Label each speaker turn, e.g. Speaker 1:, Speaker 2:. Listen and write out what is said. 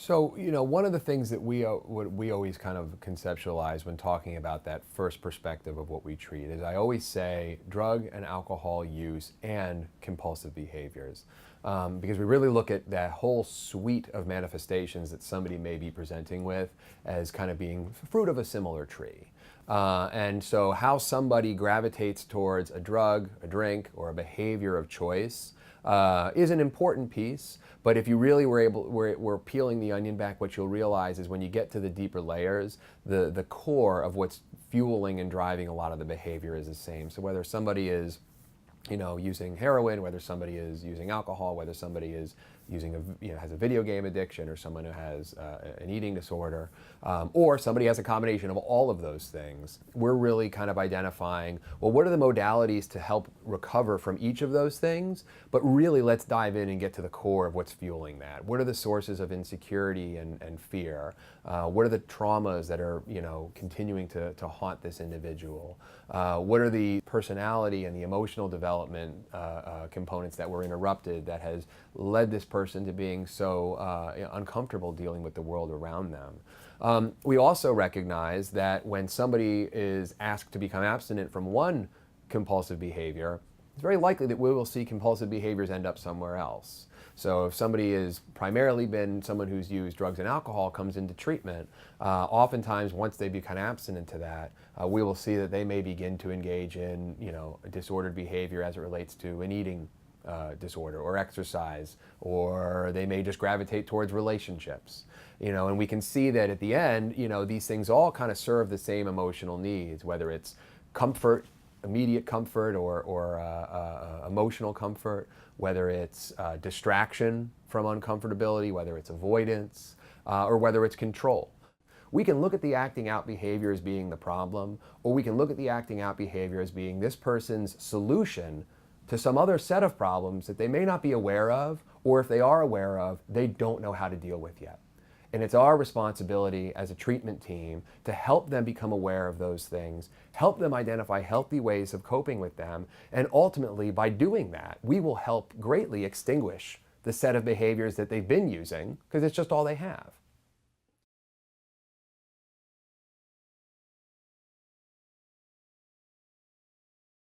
Speaker 1: So, one of the things that what we always kind of conceptualize when talking about that first perspective of what we treat is I always say drug and alcohol use and compulsive behaviors. Because we really look at that whole suite of manifestations that somebody may be presenting with as kind of being fruit of a similar tree. And so how somebody gravitates towards a drug, a drink, or a behavior of choice is an important piece. But if you really were peeling the onion back, what you'll realize is when you get to the deeper layers, the core of what's fueling and driving a lot of the behavior is the same. So whether somebody is using heroin, whether somebody is using alcohol, whether somebody is using has a video game addiction, or someone who has an eating disorder, or somebody has a combination of all of those things, we're really kind of identifying, well, what are the modalities to help recover from each of those things? But really, let's dive in and get to the core of what's fueling that. What are the sources of insecurity and fear? What are the traumas that are continuing to haunt this individual? What are the personality and the emotional development components that were interrupted that has led this person to being so uncomfortable dealing with the world around them? We also recognize that when somebody is asked to become abstinent from one compulsive behavior, it's very likely that we will see compulsive behaviors end up somewhere else. So if somebody has primarily been someone who's used drugs and alcohol, comes into treatment, oftentimes once they become abstinent to that, we will see that they may begin to engage in a disordered behavior as it relates to an eating disorder or exercise, or they may just gravitate towards relationships. And we can see that at the end, these things all kind of serve the same emotional needs, whether it's comfort, immediate comfort, or emotional comfort, whether it's distraction from uncomfortability, whether it's avoidance, or whether it's control. We can look at the acting out behavior as being the problem, or we can look at the acting out behavior as being this person's solution to some other set of problems that they may not be aware of, or if they are aware of, they don't know how to deal with yet. And it's our responsibility as a treatment team to help them become aware of those things, help them identify healthy ways of coping with them, and ultimately, by doing that, we will help greatly extinguish the set of behaviors that they've been using, because it's just all they have.